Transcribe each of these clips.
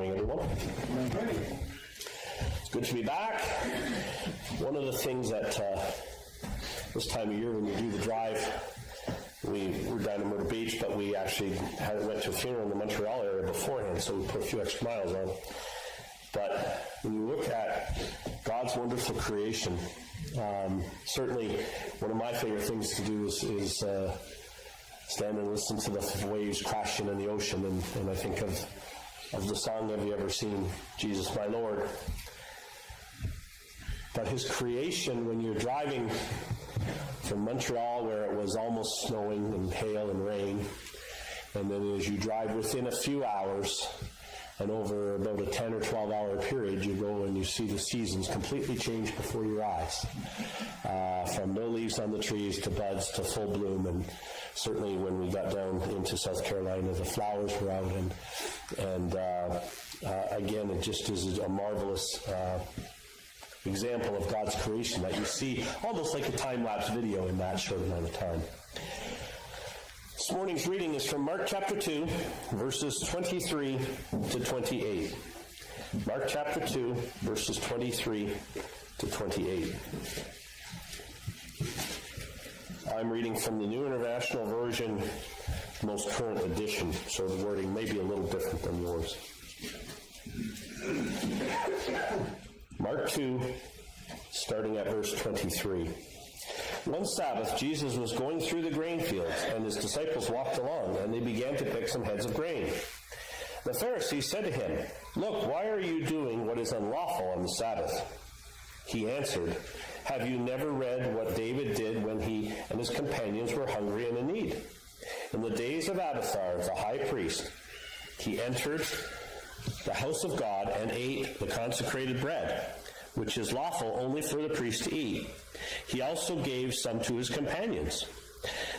morning, everyone. It's good to be back. One of the things that this time of year when you do the drive, we were down in Myrtle Beach, but we actually went to a funeral in the Montreal area beforehand, so we put a few extra miles on. But when you look at God's wonderful creation, certainly one of my favorite things to do is stand and listen to the waves crashing in the ocean, and I think of the song, "Have You Ever Seen Jesus My Lord?" But his creation, when you're driving from Montreal, where it was almost snowing and hail and rain, and then as you drive within a few hours, and over about a 10 or 12 hour period, you go and you see the seasons completely change before your eyes. From no leaves on the trees to buds to full bloom. And certainly when we got down into South Carolina, the flowers were out. And again, it just is a marvelous example of God's creation that you see almost like a time-lapse video in that short amount of time. This morning's reading is from Mark chapter 2, verses 23 to 28. Mark chapter 2, verses 23 to 28. I'm reading from the New International Version, most current edition, so the wording may be a little different than yours. Mark 2, starting at verse 23. One Sabbath, Jesus was going through the grain fields, and his disciples walked along, and they began to pick some heads of grain. The Pharisees said to him, "Look, why are you doing what is unlawful on the Sabbath?" He answered, "Have you never read what David did when he and his companions were hungry and in need? In the days of Abiathar, the high priest, he entered the house of God and ate the consecrated bread, which is lawful only for the priest to eat. He also gave some to his companions.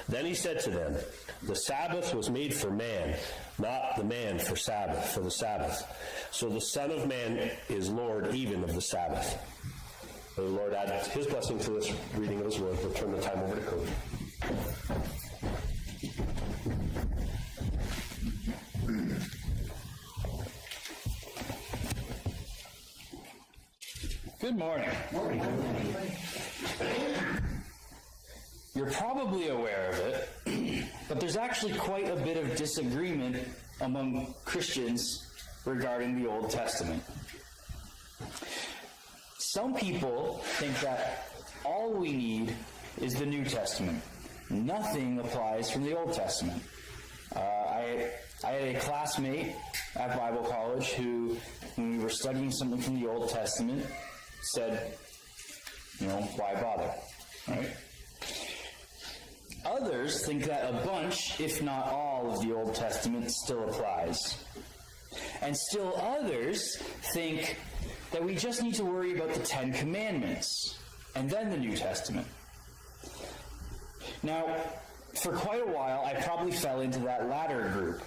Then he said to them, the Sabbath was made for man, not the man for the Sabbath. So the Son of Man is Lord even of the Sabbath." May the Lord add his blessing to this reading of his word. We'll turn the time over to Cody. Good morning. You're probably aware of it, but there's actually quite a bit of disagreement among Christians regarding the Old Testament. Some people think that all we need is the New Testament. Nothing applies from the Old Testament. I had a classmate at Bible college who, when we were studying something from the Old Testament, said, why bother, right? Others think that a bunch, if not all, of the Old Testament still applies. And still others think that we just need to worry about the Ten Commandments, and then the New Testament. Now, for quite a while, I probably fell into that latter group.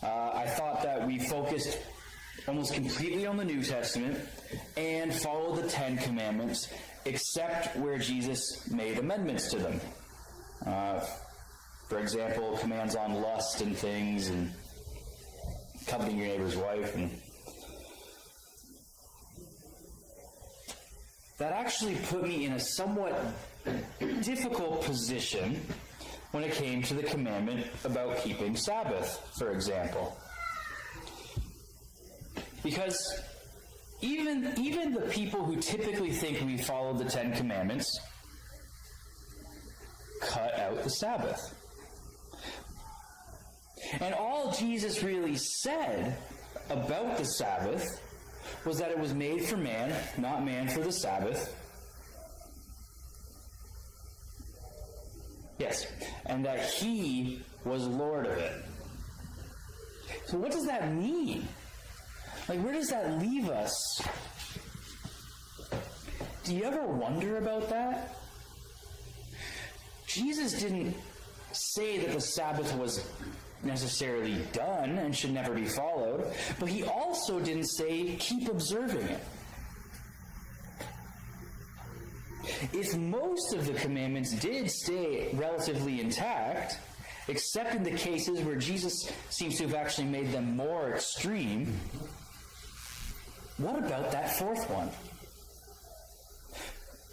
I thought that we focused almost completely on the New Testament and followed the Ten Commandments, except where Jesus made amendments to them. For example, commands on lust and things, and coveting your neighbor's wife. And that actually put me in a somewhat difficult position when it came to the commandment about keeping Sabbath, for example. Because even the people who typically think we follow the Ten Commandments cut out the Sabbath. And all Jesus really said about the Sabbath was that it was made for man, not man for the Sabbath. Yes, and that he was Lord of it. So what does that mean? Where does that leave us? Do you ever wonder about that? Jesus didn't say that the Sabbath was necessarily done and should never be followed, but he also didn't say keep observing it. If most of the commandments did stay relatively intact, except in the cases where Jesus seems to have actually made them more extreme. What about that fourth one?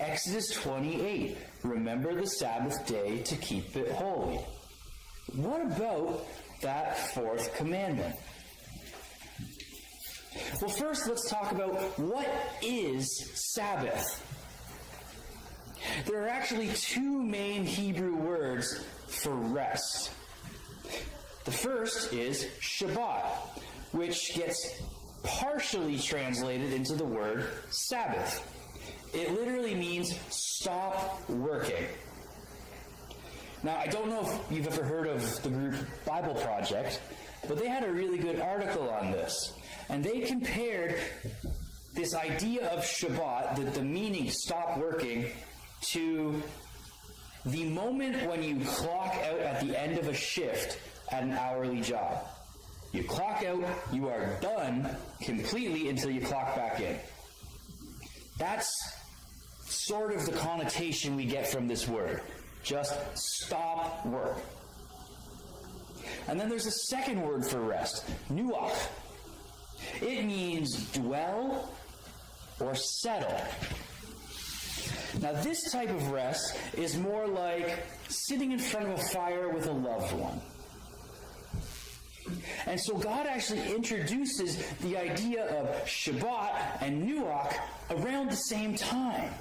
Exodus 28, remember the Sabbath day to keep it holy. What about that fourth commandment? Well, first let's talk about what is Sabbath. There are actually two main Hebrew words for rest. The first is Shabbat, which gets partially translated into the word Sabbath. It literally means stop working. Now, I don't know if you've ever heard of the group Bible Project, but they had a really good article on this. And they compared this idea of Shabbat, the meaning stop working, to the moment when you clock out at the end of a shift at an hourly job. You clock out, you are done completely until you clock back in. That's sort of the connotation we get from this word. Just stop work. And then there's a second word for rest, nuach. It means dwell or settle. Now, this type of rest is more like sitting in front of a fire with a loved one. And so God actually introduces the idea of Shabbat and nuach around the same time.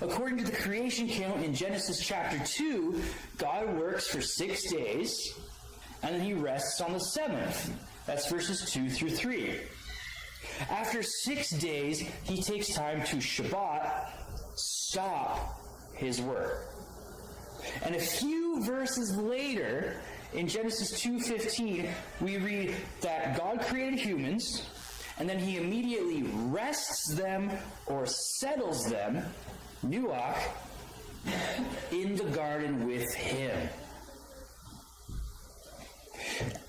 According to the creation count in Genesis chapter 2, God works for 6 days, and then he rests on the seventh. That's verses 2 through 3. After 6 days, he takes time to Shabbat, stop his work. And a few verses later, in Genesis 2:15, we read that God created humans, and then he immediately rests them or settles them, nuach, in the garden with him.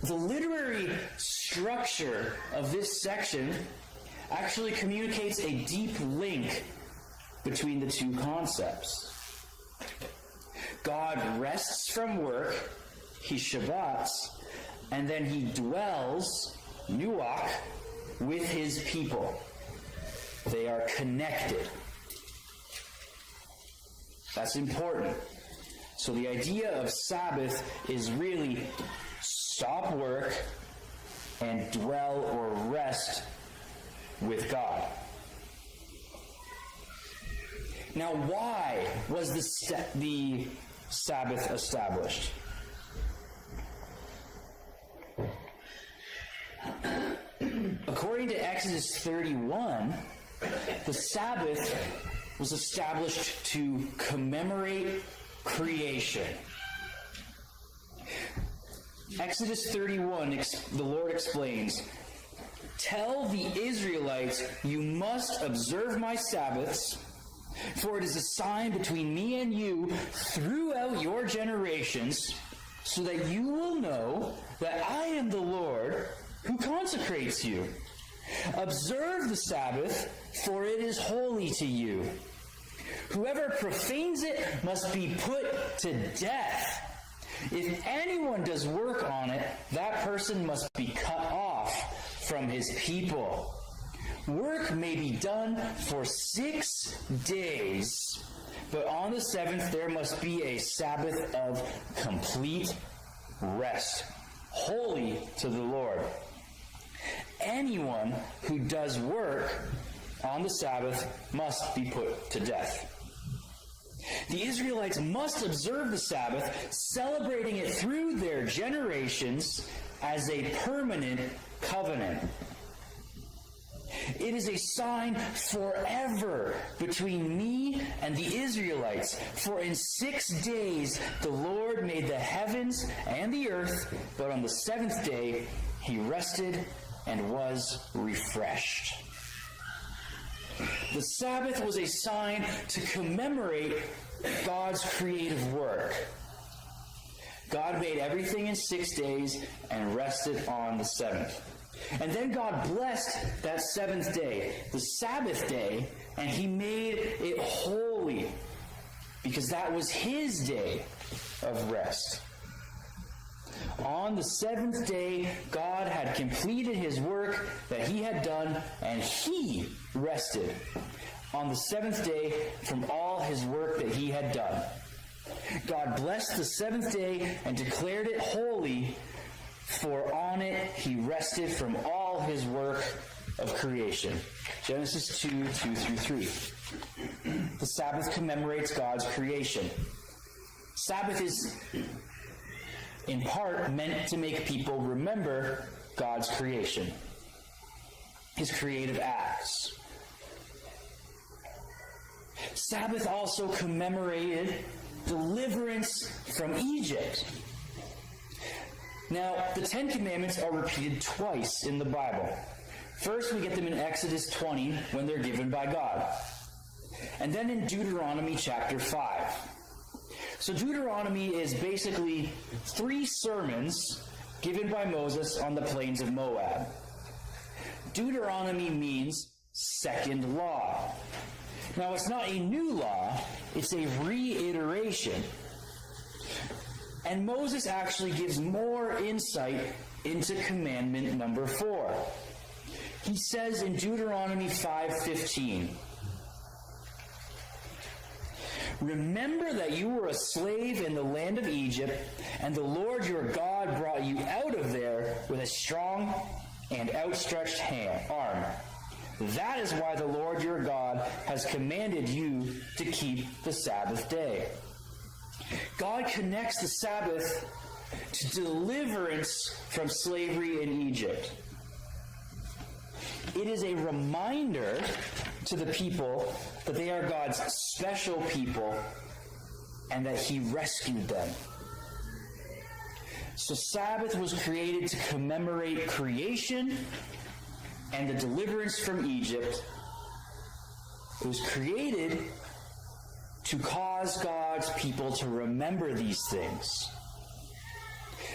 The literary structure of this section actually communicates a deep link between the two concepts. God rests from work, he Shabbats, and then he dwells, nuach, with his people. They are connected. That's important. So the idea of Sabbath is really stop work and dwell or rest with God. Now, why was the Sabbath established? According to Exodus 31, the Sabbath was established to commemorate creation. Exodus 31, the Lord explains, "Tell the Israelites, you must observe my Sabbaths, for it is a sign between me and you throughout your generations, so that you will know that I am the Lord who consecrates you. Observe the Sabbath, for it is holy to you. Whoever profanes it must be put to death. If anyone does work on it, that person must be cut off from his people. Work may be done for 6 days, but on the seventh there must be a Sabbath of complete rest, holy to the Lord. Anyone who does work on the Sabbath must be put to death." The Israelites must observe the Sabbath, celebrating it through their generations as a permanent covenant. It is a sign forever between me and the Israelites. For in 6 days the Lord made the heavens and the earth, but on the seventh day he rested and was refreshed. The Sabbath was a sign to commemorate God's creative work. God made everything in 6 days and rested on the seventh. And then God blessed that seventh day, the Sabbath day, and he made it holy, because that was his day of rest. On the seventh day, God had completed his work that he had done, and he rested on the seventh day from all his work that he had done. God blessed the seventh day and declared it holy, for on it he rested from all his work of creation. Genesis 2, 2 through 3. The Sabbath commemorates God's creation. Sabbath is, in part, meant to make people remember God's creation, his creative acts. Sabbath also commemorated deliverance from Egypt. Now, the Ten Commandments are repeated twice in the Bible. First, we get them in Exodus 20 when they're given by God. And then in Deuteronomy chapter 5. So Deuteronomy is basically 3 sermons given by Moses on the plains of Moab. Deuteronomy means second law. Now, it's not a new law, it's a reiteration. And Moses actually gives more insight into commandment number 4. He says in Deuteronomy 5:15, "Remember that you were a slave in the land of Egypt, and the Lord your God brought you out of there with a strong and outstretched arm. That is why the Lord your God has commanded you to keep the Sabbath day." God connects the Sabbath to deliverance from slavery in Egypt. It is a reminder to the people that they are God's special people and that he rescued them. So Sabbath was created to commemorate creation and the deliverance from Egypt. It was created to cause God's people to remember these things.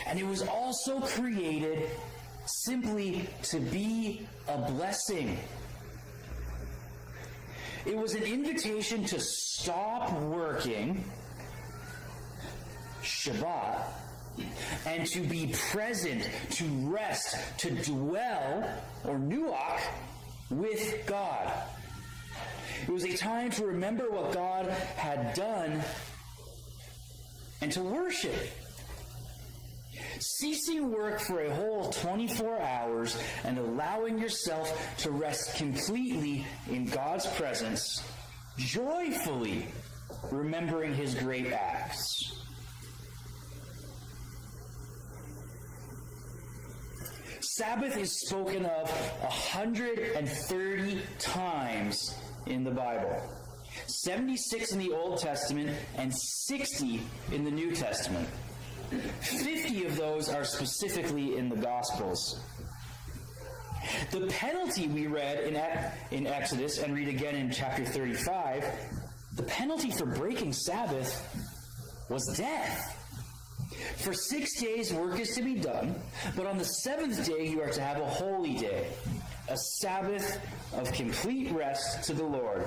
And it was also created simply to be a blessing. It was an invitation to stop working, Shabbat, and to be present, to rest, to dwell, or nuach, with God. It was a time to remember what God had done and to worship. Ceasing work for a whole 24 hours and allowing yourself to rest completely in God's presence, joyfully remembering his great acts. Sabbath is spoken of 130 times in the Bible. 76 in the Old Testament and 60 in the New Testament. 50 of those are specifically in the Gospels. The penalty we read in Exodus and read again in chapter 35, the penalty for breaking Sabbath was death. For 6 days work is to be done, but on the 7th day you are to have a holy day, a Sabbath of complete rest to the Lord.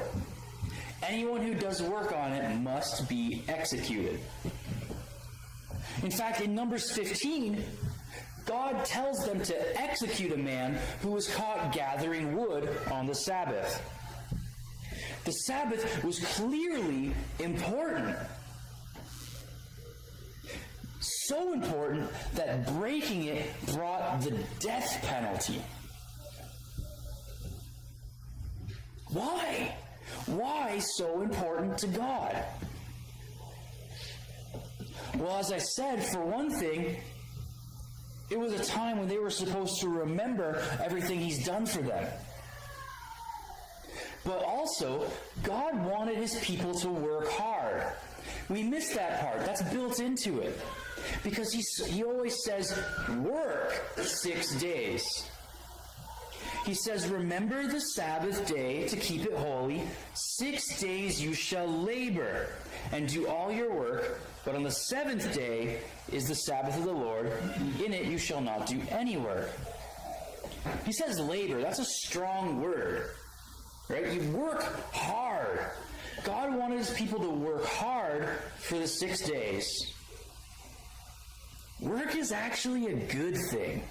Anyone who does work on it must be executed. In fact, in Numbers 15, God tells them to execute a man who was caught gathering wood on the Sabbath. The Sabbath was clearly important. So important that breaking it brought the death penalty. Why? Why so important to God? Well, as I said, for one thing, it was a time when they were supposed to remember everything he's done for them. But also, God wanted his people to work hard. We missed that part. That's built into it. Because he always says, work 6 days. He says, remember the Sabbath day to keep it holy. 6 days you shall labor and do all your work. But on the 7th day is the Sabbath of the Lord. In it you shall not do any work. He says labor. That's a strong word. Right? You work hard. God wanted his people to work hard for the 6 days. Work is actually a good thing.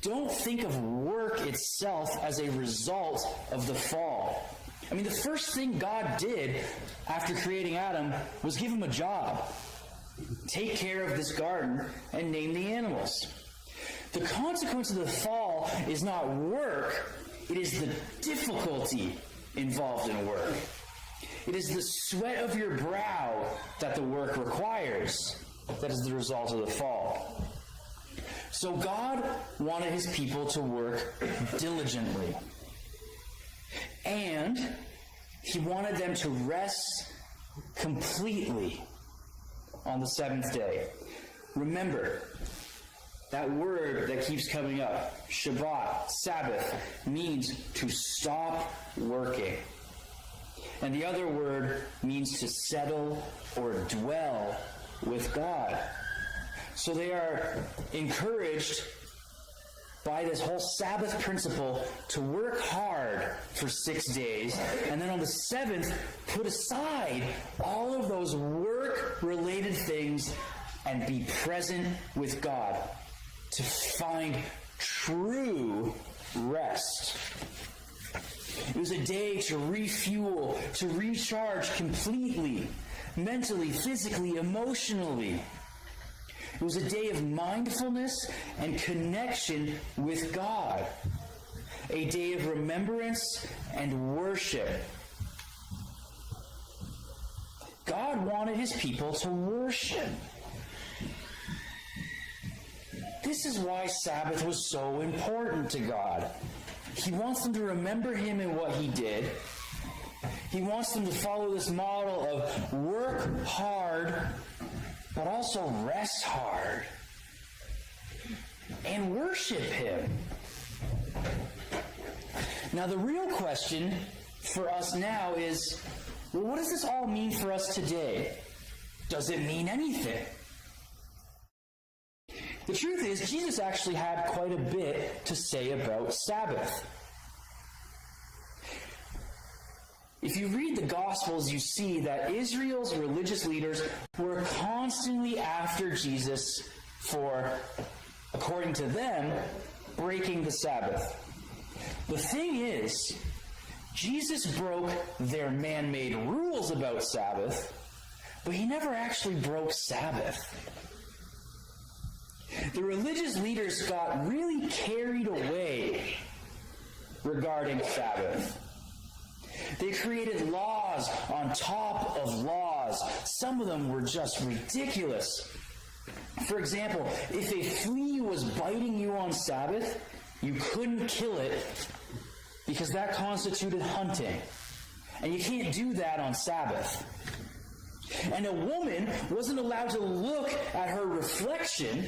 Don't think of work itself as a result of the fall. I mean, the first thing God did after creating Adam was give him a job. Take care of this garden and name the animals. The consequence of the fall is not work, it is the difficulty involved in work. It is the sweat of your brow that the work requires that is the result of the fall. So God wanted his people to work diligently. And he wanted them to rest completely on the seventh day. Remember, that word that keeps coming up, Shabbat, Sabbath, means to stop working. And the other word means to settle or dwell with God. So they are encouraged by this whole Sabbath principle to work hard for 6 days, and then on the seventh, put aside all of those work-related things and be present with God to find true rest. It was a day to refuel, to recharge completely, mentally, physically, emotionally. It was a day of mindfulness and connection with God. A day of remembrance and worship. God wanted his people to worship. This is why Sabbath was so important to God. He wants them to remember him and what he did. He wants them to follow this model of work hard, but also rest hard and worship him. Now, the real question for us now is, well, what does this all mean for us today? Does it mean anything? The truth is, Jesus actually had quite a bit to say about Sabbath. If you read the Gospels, you see that Israel's religious leaders were constantly after Jesus for, according to them, breaking the Sabbath. The thing is, Jesus broke their man-made rules about Sabbath, but he never actually broke Sabbath. The religious leaders got really carried away regarding Sabbath. They created laws on top of laws. Some of them were just ridiculous. For example, if a flea was biting you on Sabbath, you couldn't kill it because that constituted hunting. And you can't do that on Sabbath. And a woman wasn't allowed to look at her reflection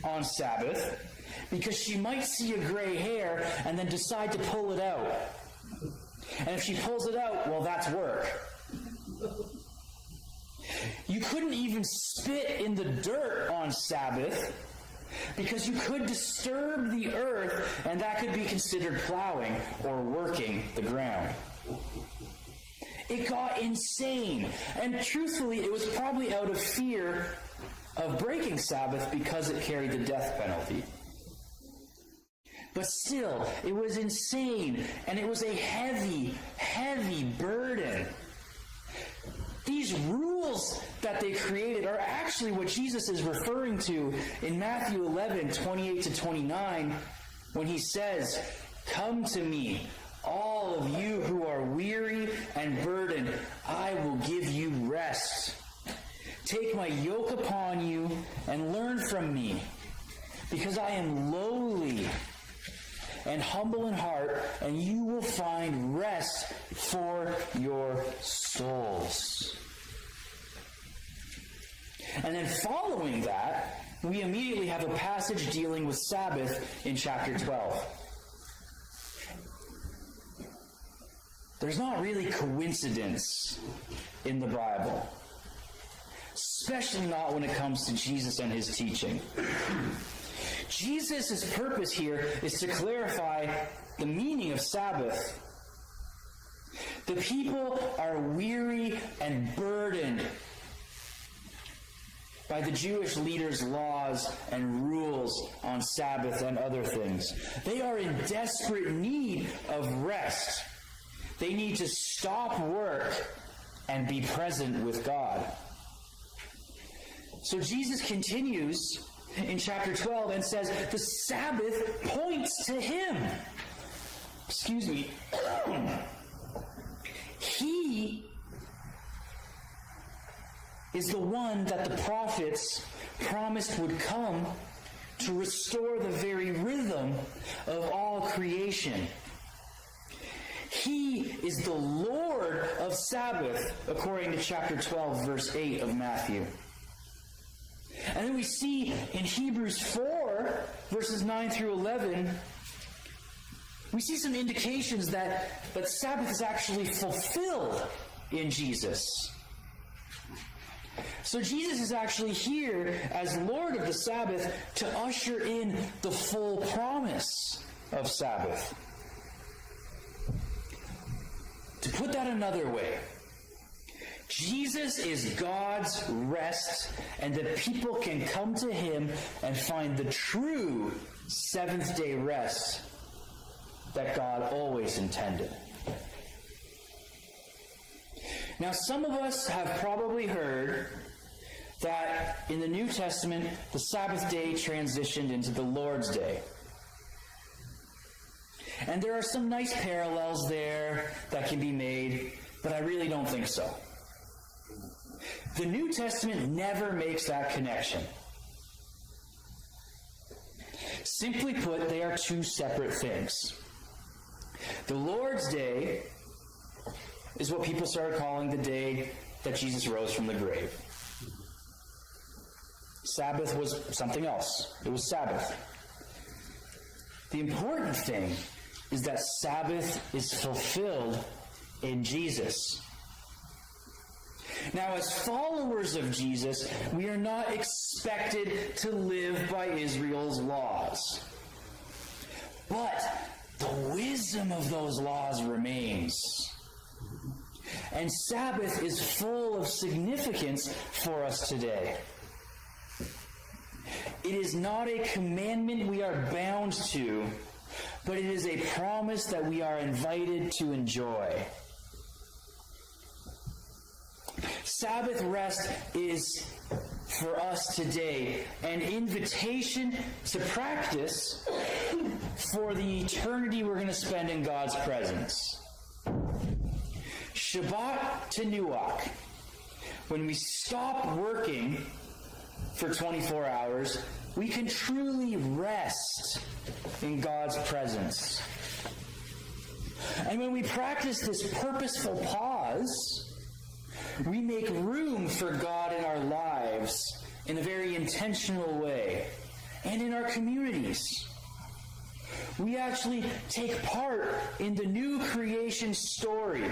on Sabbath because she might see a gray hair and then decide to pull it out. And if she pulls it out, well, that's work. You couldn't even spit in the dirt on Sabbath because you could disturb the earth, and that could be considered plowing or working the ground. It got insane. And truthfully, it was probably out of fear of breaking Sabbath because it carried the death penalty. But still, it was insane, and it was a heavy, heavy burden. These rules that they created are actually what Jesus is referring to in Matthew 11, 28 to 29, when he says, "Come to me, all of you who are weary and burdened, I will give you rest. Take my yoke upon you and learn from me, because I am lowly and humble in heart, and you will find rest for your souls." And then following that, we immediately have a passage dealing with Sabbath in chapter 12. There's not really coincidence in the Bible, especially not when it comes to Jesus and his teaching. Jesus' purpose here is to clarify the meaning of Sabbath. The people are weary and burdened. by the Jewish leaders' laws and rules on Sabbath and other things. They are in desperate need of rest. They need to stop work and be present with God. So Jesus continues in chapter 12 and says the Sabbath points to him. Excuse me. He is the one that the prophets promised would come to restore the very rhythm of all creation. He is the Lord of Sabbath, according to chapter 12, verse 8 of Matthew. And then we see in Hebrews 4, verses 9 through 11, we see some indications that Sabbath is actually fulfilled in Jesus. So Jesus is actually here as Lord of the Sabbath to usher in the full promise of Sabbath. To put that another way, Jesus is God's rest, and that people can come to him and find the true seventh-day rest that God always intended. Now, some of us have probably heard that in the New Testament, the Sabbath day transitioned into the Lord's Day. And there are some nice parallels there that can be made, but I really don't think so. The New Testament never makes that connection. Simply put, they are two separate things. The Lord's Day is what people started calling the day that Jesus rose from the grave. Sabbath was something else. It was Sabbath. The important thing is that Sabbath is fulfilled in Jesus. Now, as followers of Jesus, we are not expected to live by Israel's laws. But the wisdom of those laws remains. And Sabbath is full of significance for us today. It is not a commandment we are bound to, but it is a promise that we are invited to enjoy. Sabbath rest is, for us today, an invitation to practice for the eternity we're going to spend in God's presence. Shabbat to Nuach. When we stop working for 24 hours, we can truly rest in God's presence. And when we practice this purposeful pause, we make room for God in our lives in a very intentional way, and in our communities. We actually take part in the new creation story,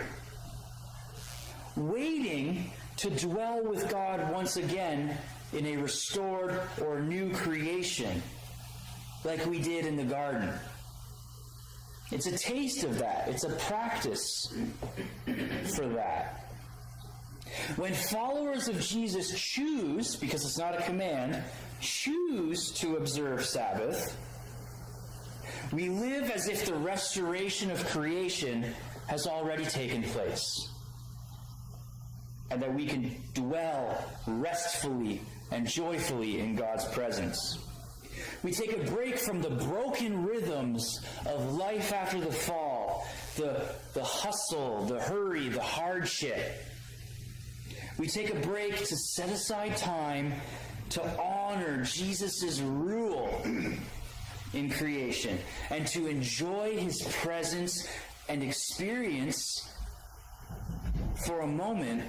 waiting to dwell with God once again in a restored or new creation, like we did in the garden. It's a taste of that. It's a practice for that. When followers of Jesus choose, because it's not a command, choose to observe Sabbath, we live as if the restoration of creation has already taken place, and that we can dwell restfully and joyfully in God's presence. We take a break from the broken rhythms of life after the fall, the hustle, the hurry, the hardship. We take a break to set aside time to honor Jesus' rule in creation and to enjoy his presence and experience for a moment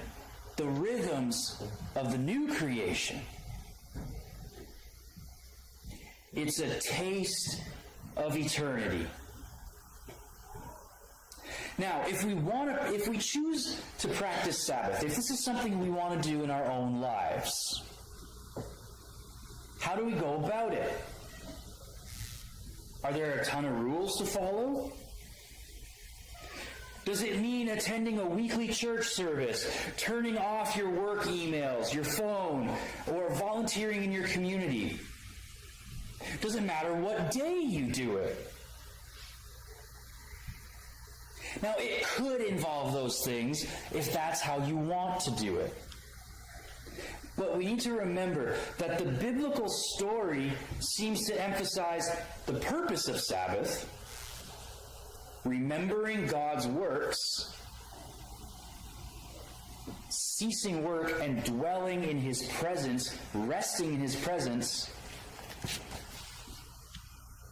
the rhythms of the new creation. It's a taste of eternity. Now, if we choose to practice Sabbath, if this is something we want to do in our own lives, how do we go about it? Are there a ton of rules to follow? Does it mean attending a weekly church service, turning off your work emails, your phone, or volunteering in your community? Doesn't matter what day you do it. Now, it could involve those things if that's how you want to do it. But we need to remember that the biblical story seems to emphasize the purpose of Sabbath, remembering God's works, ceasing work and dwelling in His presence, resting in His presence,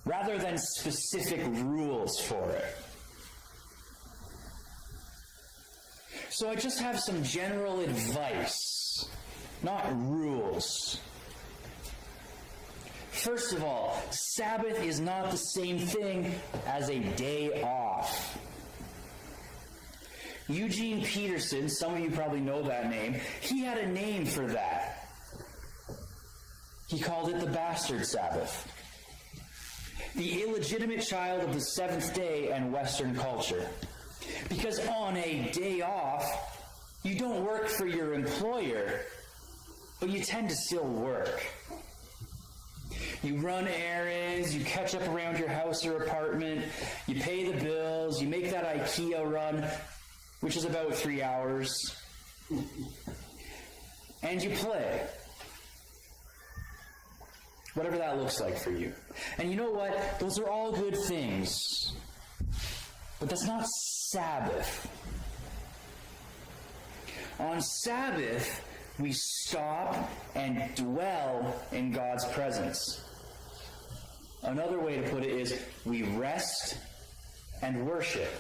rather than specific rules for it. So I just have some general advice, not rules. First of all, Sabbath is not the same thing as a day off. Eugene Peterson, some of you probably know that name, he had a name for that. He called it the bastard Sabbath. The illegitimate child of the seventh day and Western culture. Because on a day off, you don't work for your employer, but you tend to still work. You run errands, you catch up around your house or apartment, you pay the bills, you make that IKEA run, which is about 3 hours, and you play. Whatever that looks like for you. And you know what? Those are all good things. But that's not Sabbath. On Sabbath, we stop and dwell in God's presence. Another way to put it is we rest and worship.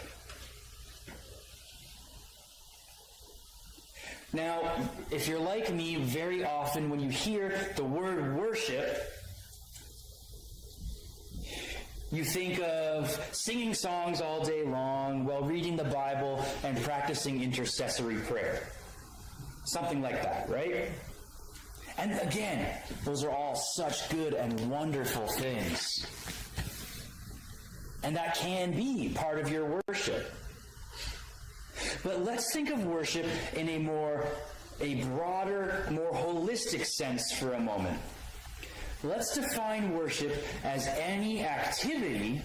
Now, if you're like me, very often when you hear the word worship, you think of singing songs all day long while reading the Bible and practicing intercessory prayer. Something like that, right? And again, those are all such good and wonderful things. And that can be part of your worship. But let's think of worship in a broader, more holistic sense for a moment. Let's define worship as any activity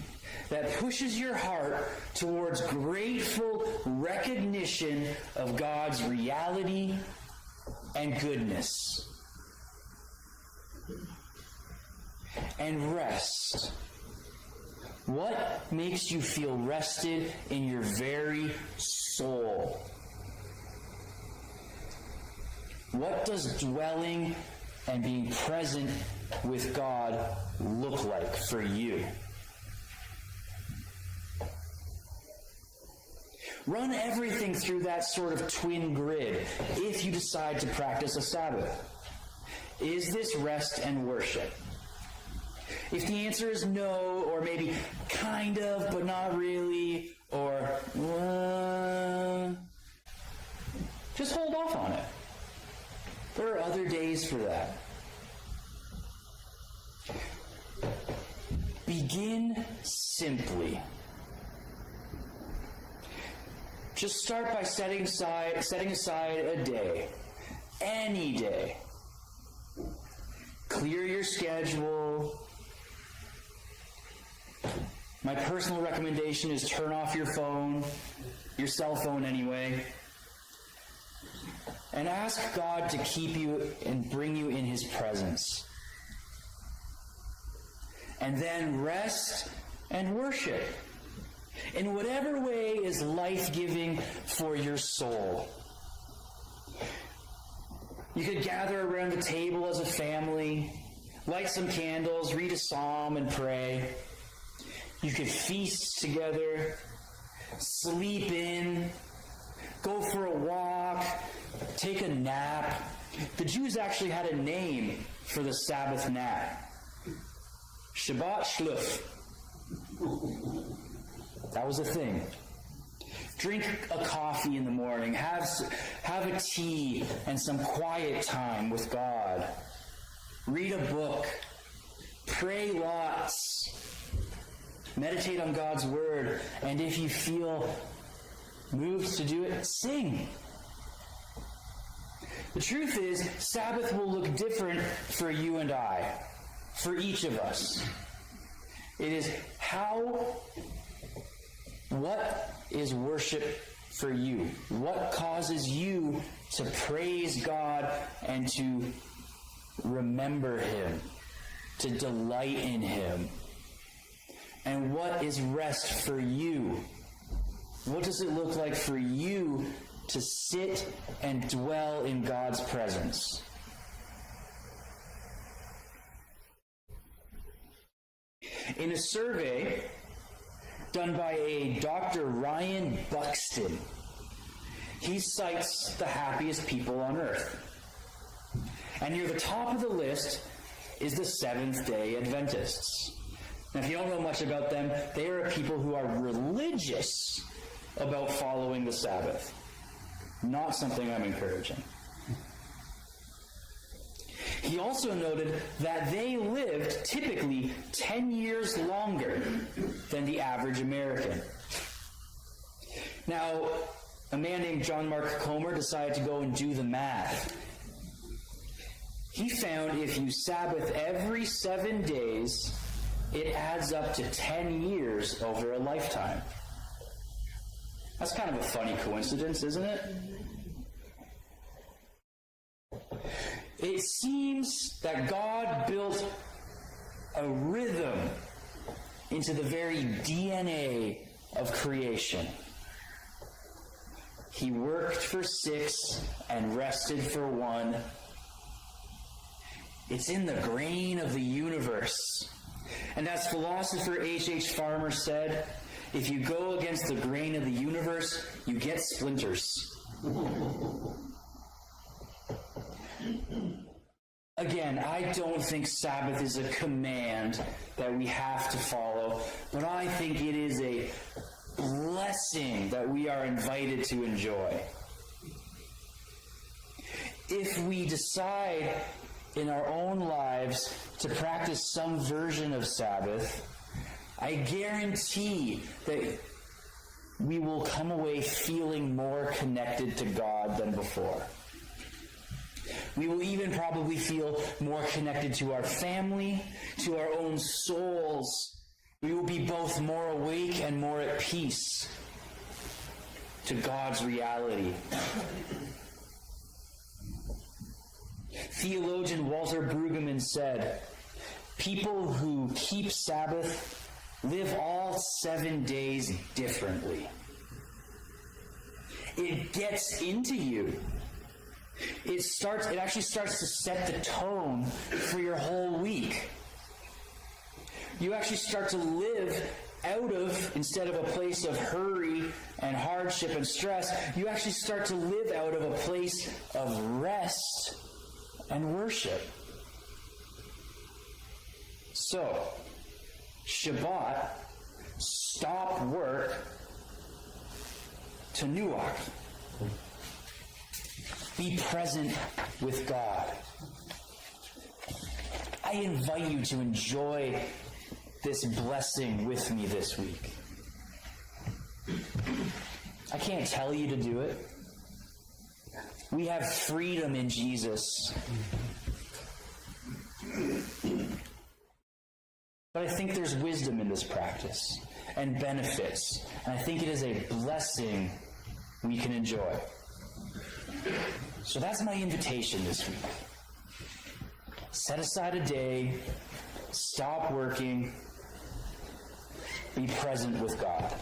that pushes your heart towards grateful recognition of God's reality and goodness. And rest. What makes you feel rested in your very soul? What does dwelling and being present with God look like for you? Run everything through that sort of twin grid if you decide to practice a Sabbath. Is this rest and worship? If the answer is no, or maybe kind of, but not really, or just hold off on it. There are other days for that. Begin simply. Just start by setting aside a day. Any day. Clear your schedule. My personal recommendation is turn off your phone, your cell phone anyway, and ask God to keep you and bring you in His presence. And then rest and worship in whatever way is life-giving for your soul. You could gather around the table as a family, light some candles, read a psalm, and pray. You could feast together, sleep in, go for a walk, take a nap. The Jews actually had a name for the Sabbath nap. Shabbat Shluf. That was a thing. Drink a coffee in the morning. Have a tea and some quiet time with God. Read a book. Pray lots. Meditate on God's Word. And if you feel moved to do it, sing. The truth is, Sabbath will look different for you and I, for each of us. It is what is worship for you? What causes you to praise God and to remember Him, to delight in Him? And what is rest for you? What does it look like for you to sit and dwell in God's presence? In a survey done by a Dr. Ryan Buxton, he cites the happiest people on earth. And near the top of the list is the Seventh-day Adventists. Now, if you don't know much about them, they are people who are religious about following the Sabbath. Not something I'm encouraging. He also noted that they lived typically 10 years longer than the average American. Now, a man named John Mark Comer decided to go and do the math. He found if you Sabbath every 7 days, it adds up to 10 years over a lifetime. That's kind of a funny coincidence, isn't it? It seems that God built a rhythm into the very DNA of creation. He worked for 6 and rested for 1. It's in the grain of the universe. And as philosopher H.H. Farmer said, if you go against the grain of the universe, you get splinters. Again, I don't think Sabbath is a command that we have to follow, but I think it is a blessing that we are invited to enjoy. If we decide in our own lives to practice some version of Sabbath, I guarantee that we will come away feeling more connected to God than before. We will even probably feel more connected to our family, to our own souls. We will be both more awake and more at peace to God's reality. Theologian Walter Brueggemann said, people who keep Sabbath live all 7 days differently. It gets into you. It actually starts to set the tone for your whole week. You actually start to live out of, instead of a place of hurry and hardship and stress, you actually start to live out of a place of rest and worship. So, Shabbat, stop work to Nuach. Be present with God. I invite you to enjoy this blessing with me this week. I can't tell you to do it. We have freedom in Jesus. But I think there's wisdom in this practice and benefits. And I think it is a blessing we can enjoy. So that's my invitation this week. Set aside a day, stop working, be present with God.